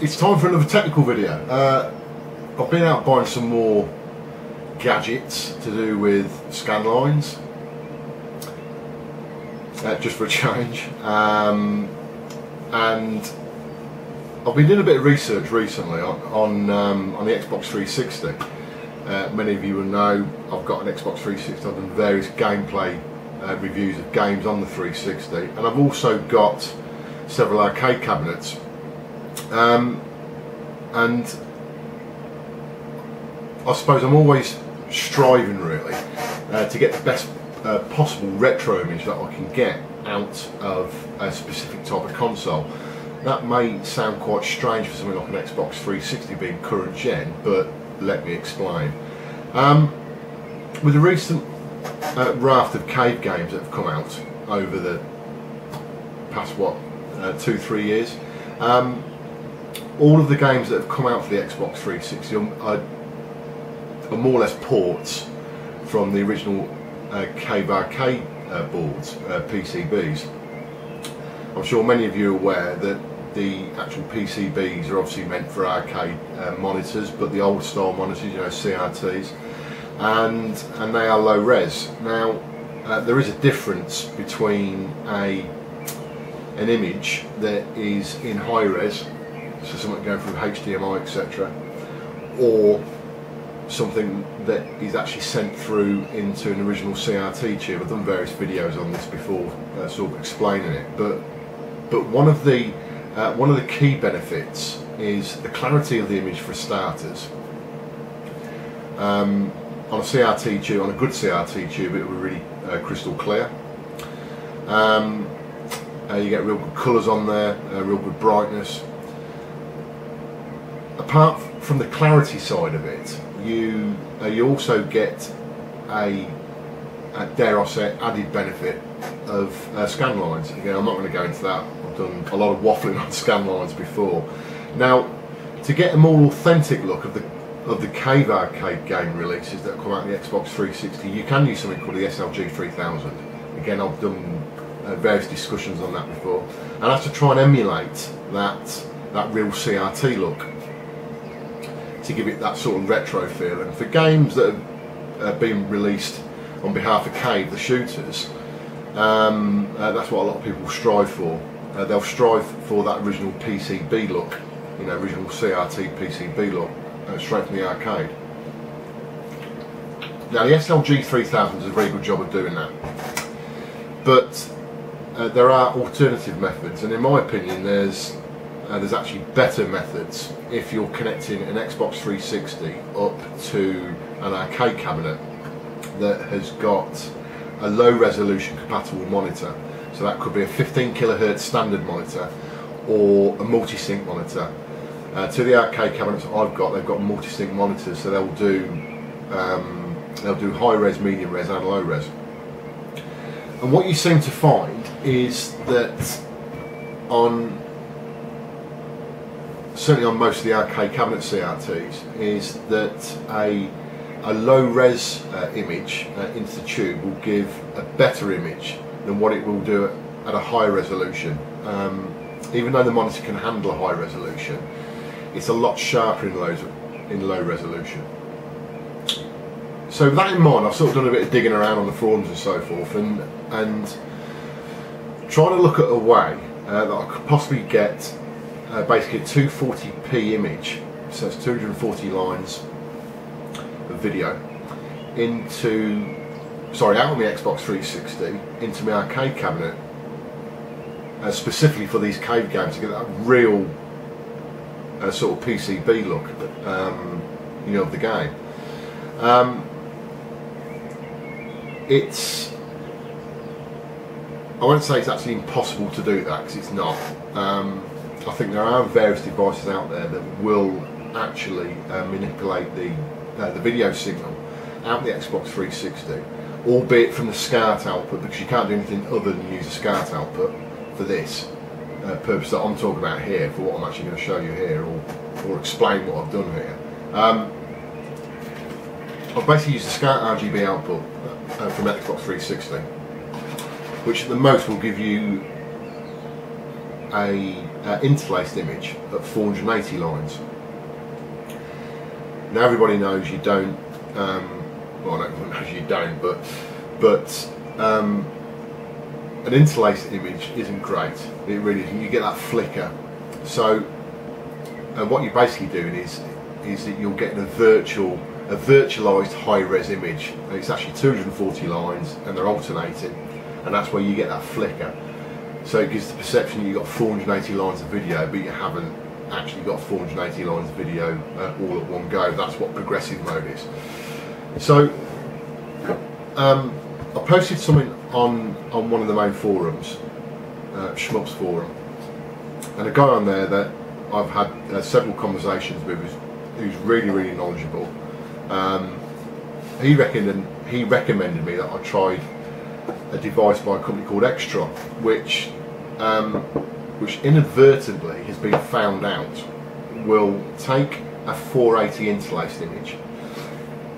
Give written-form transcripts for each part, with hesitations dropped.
it's time for another technical video. I've been out buying some more gadgets to do with scan lines, just for a change, and I've been doing a bit of research recently on the Xbox 360. Many of you will know I've got an Xbox 360. I've done various gameplay reviews of games on the 360, and I've also got several arcade cabinets, and I suppose I'm always striving really to get the best possible retro image that I can get out of a specific type of console. That may sound quite strange for something like an Xbox 360 being current gen, but let me explain. With the recent raft of cave games that have come out over the past 2-3 years, all of the games that have come out for the Xbox 360 are more or less ports from the original cave arcade boards, PCBs. I'm sure many of you are aware that the actual PCBs are obviously meant for arcade monitors, but the old style monitors, you know, CRTs, and they are low res. Now there is a difference between an image that is in high res, so something going through HDMI, etc., or something that is actually sent through into an original CRT tube. I've done various videos on this before, sort of explaining it, but one of the key benefits is the clarity of the image for starters. On a CRT tube, on a good CRT tube, it will be really crystal clear. You get real good colours on there, real good brightness. Apart from the clarity side of it, you also get a dare I say, added benefit of scan lines. Again, I'm not going to go into that. I've done a lot of waffling on scan lines before. Now, to get a more authentic look of the cave arcade game releases that come out on the Xbox 360, you can use something called the SLG 3000. Again, I've done various discussions on that before, and that's to try and emulate that real CRT look, to give it that sort of retro feel. And for games that have been released on behalf of Cave, the shooters, that's what a lot of people strive for. They'll strive for that original PCB look, you know, original CRT PCB look, straight from the arcade. Now, the SLG 3000 does a very good job of doing that, but there are alternative methods, and in my opinion, there's actually better methods if you're connecting an Xbox 360 up to an arcade cabinet that has got a low resolution compatible monitor. So that could be a 15 kHz standard monitor or a multi-sync monitor. To the arcade cabinets I've got, they've got multi-sync monitors, so they'll do high res, medium res and low res. And what you seem to find is that certainly on most of the arcade cabinet CRTs, is that a low res image into the tube will give a better image than what it will do at a high resolution. Even though the monitor can handle a high resolution, it's a lot sharper in low resolution. So with that in mind, I've sort of done a bit of digging around on the forums and so forth, and trying to look at a way that I could possibly get basically a 240p image, so it's 240 lines of video, out on the Xbox 360 into my arcade cabinet, specifically for these cave games, to get that real sort of PCB look, you know, of the game. I won't say it's actually impossible to do that, because it's not. I think there are various devices out there that will actually manipulate the video signal out of the Xbox 360, albeit from the SCART output, because you can't do anything other than use a SCART output for this purpose that I'm talking about here, for what I'm actually going to show you here, or explain what I've done here. I've basically used the SCART RGB output from Xbox 360, which at the most will give you a interlaced image at 480 lines. Now everybody knows you don't, well, not everyone knows you don't, but an interlaced image isn't great. It really isn't. You get that flicker. So what you're basically doing is that you're getting a virtualized high-res image. And it's actually 240 lines and they're alternating, and that's where you get that flicker. So it gives the perception that you've got 480 lines of video, but you haven't actually got 480 lines of video all at one go. That's what progressive mode is. So I posted something on one of the main forums, SHMUPS forum, and a guy on there that I've had several conversations with who's really knowledgeable. He recommended me that I tried a device by a company called Extron, which inadvertently has been found out will take a 480 interlaced image,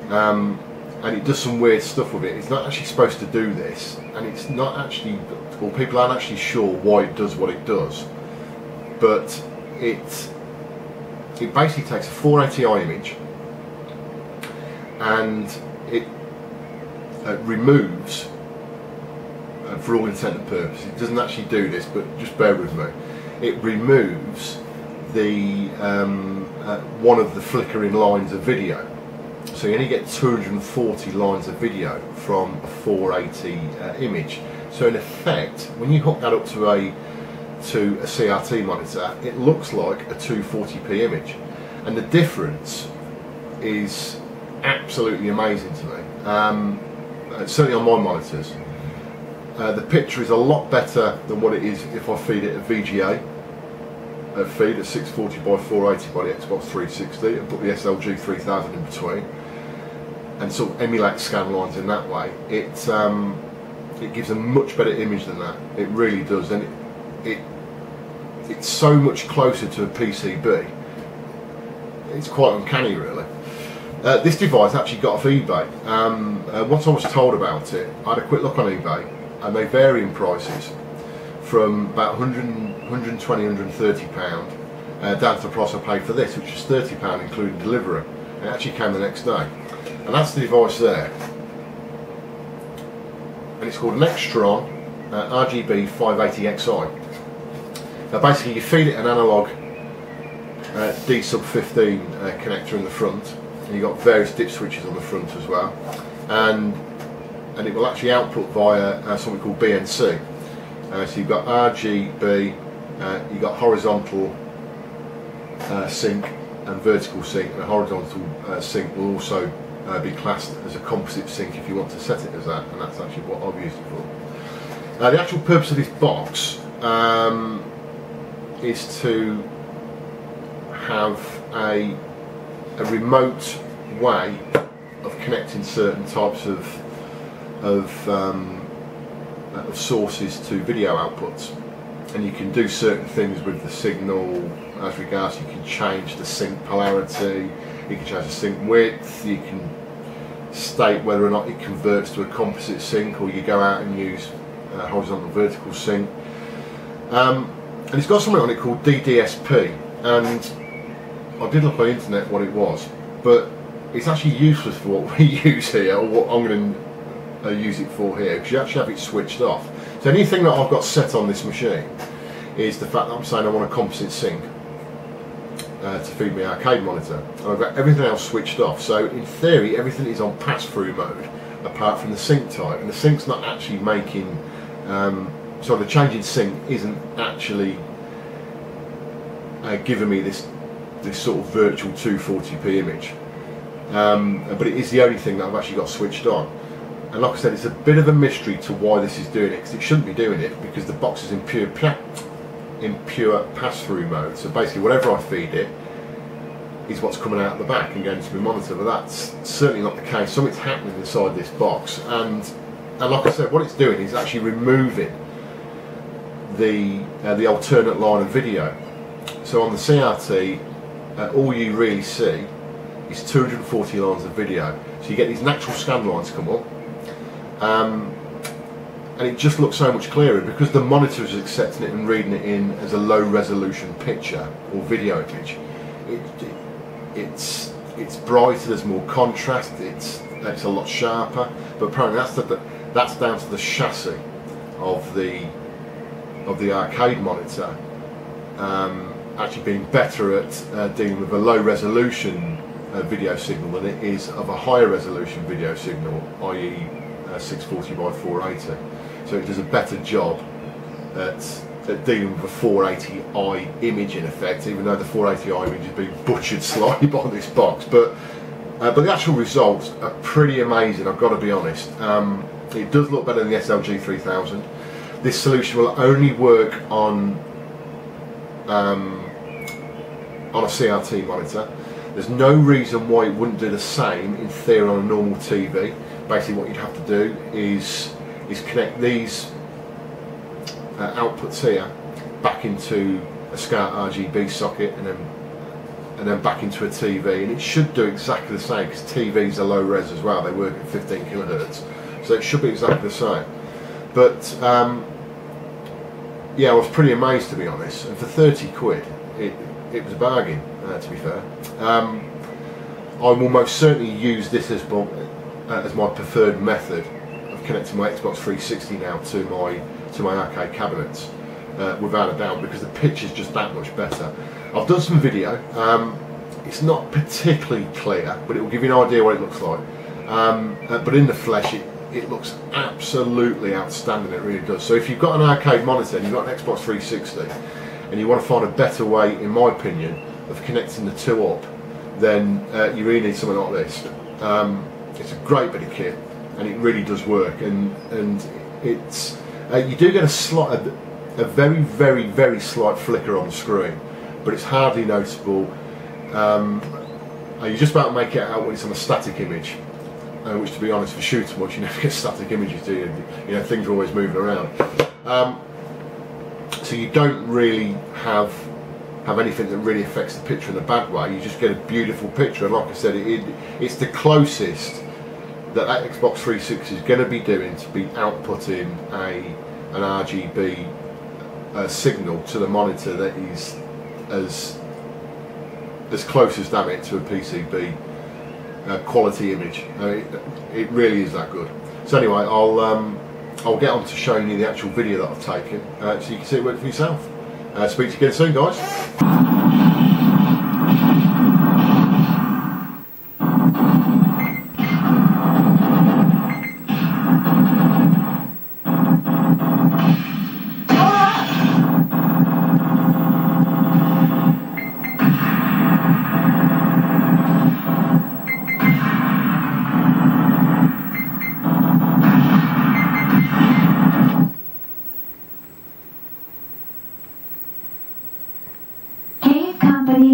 and it does some weird stuff with it. It's not actually supposed to do this, and it's not actually, well, people aren't actually sure why it does what it does, but it basically takes a 480i image and it removes, for all intent and purpose, it doesn't actually do this, but just bear with me, it removes the one of the flickering lines of video. So you only get 240 lines of video from a 480 image. So in effect, when you hook that up to a CRT monitor, it looks like a 240p image, and the difference is absolutely amazing to me. Certainly on my monitors, the picture is a lot better than what it is if I feed it a VGA feed at 640 by 480 by the Xbox 360 and put the SLG 3000 in between and sort of emulate scan lines in that way. It gives a much better image than that. It really does, and it's so much closer to a PCB. It's quite uncanny, really. This device actually got off eBay. Once I was told about it, I had a quick look on eBay, and they vary in prices from about 120, 130 pound down to the price I paid for this, which was £30 including delivery. It actually came the next day, and that's the device there. And it's called an Extron RGB 580xi. Now basically you feed it an analog D sub 15 connector in the front, and you've got various dip switches on the front as well, and it will actually output via something called BNC. So you've got RGB, you've got horizontal sync and vertical sync, and a horizontal sync will also be classed as a composite sync if you want to set it as that, and that's actually what I've used it for. The actual purpose of this box is to have a remote way of connecting certain types of sources to video outputs, and you can do certain things with the signal as regards. You can change the sync polarity, you can change the sync width, you can state whether or not it converts to a composite sync, or you go out and use horizontal vertical sync. And it's got something on it called DDSP, and I did look on the internet what it was, but it's actually useless for what we use here, or what I'm going to use it for here, because you actually have it switched off. So anything that I've got set on this machine is the fact that I'm saying I want a composite sync to feed my arcade monitor, and I've got everything else switched off. So in theory everything is on pass-through mode apart from the sync type, and the sync's not actually making so the change in sync isn't actually giving me this sort of virtual 240p image, but it is the only thing that I've actually got switched on. And like I said, it's a bit of a mystery to why this is doing it, because it shouldn't be doing it, because the box is in pure pass-through mode. So basically whatever I feed it is what's coming out the back and going to my monitor, but that's certainly not the case. Something's happening inside this box, and like I said, what it's doing is actually removing the alternate line of video. So on the CRT, all you really see is 240 lines of video. So you get these natural scan lines come up, and it just looks so much clearer because the monitor is accepting it and reading it in as a low resolution picture or video image. It's brighter, there's more contrast, it's a lot sharper, but apparently that's down to the chassis of the arcade monitor actually being better at dealing with a low resolution video signal than it is of a higher resolution video signal, i.e. 640 by 480. So it does a better job at dealing with a 480i image in effect, even though the 480i image has been butchered slightly by this box. But the actual results are pretty amazing, I've got to be honest. It does look better than the SLG 3000. This solution will only work on a CRT monitor. There's no reason why it wouldn't do the same in theory on a normal TV. Basically what you'd have to do is connect these outputs here back into a SCART RGB socket and then back into a TV, and it should do exactly the same because TVs are low res as well, they work at 15 kilohertz, so it should be exactly the same. But yeah, I was pretty amazed, to be honest, and for 30 quid it was a bargain, to be fair. I will most certainly use this as my preferred method of connecting my Xbox 360 now to my arcade cabinets, without a doubt, because the picture's just that much better. I've done some video. It's not particularly clear, but it will give you an idea what it looks like. But in the flesh, it looks absolutely outstanding. It really does. So if you've got an arcade monitor and you've got an Xbox 360 and you want to find a better way, in my opinion, of connecting the two up, then you really need something like this. It's a great bit of kit, and it really does work. And it's you do get a very, very, very slight flicker on the screen, but it's hardly noticeable. You just about make it out when it's on a static image, which, to be honest, for shooting much, you never get static images, do you? You know, things are always moving around. So you don't really have anything that really affects the picture in a bad way. You just get a beautiful picture, and like I said, it's the closest that Xbox 360 is going to be doing to be outputting an RGB signal to the monitor that is as close as damn it to a PCB quality image. It really is that good. So anyway, I'll get on to showing you the actual video that I've taken, so you can see it work for yourself. Speak to you again soon, guys.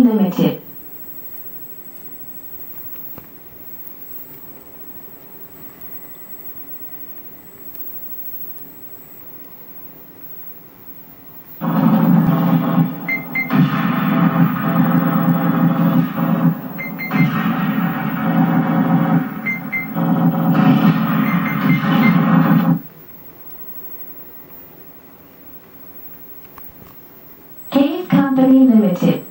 Limited. Cave Company Limited.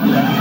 Left.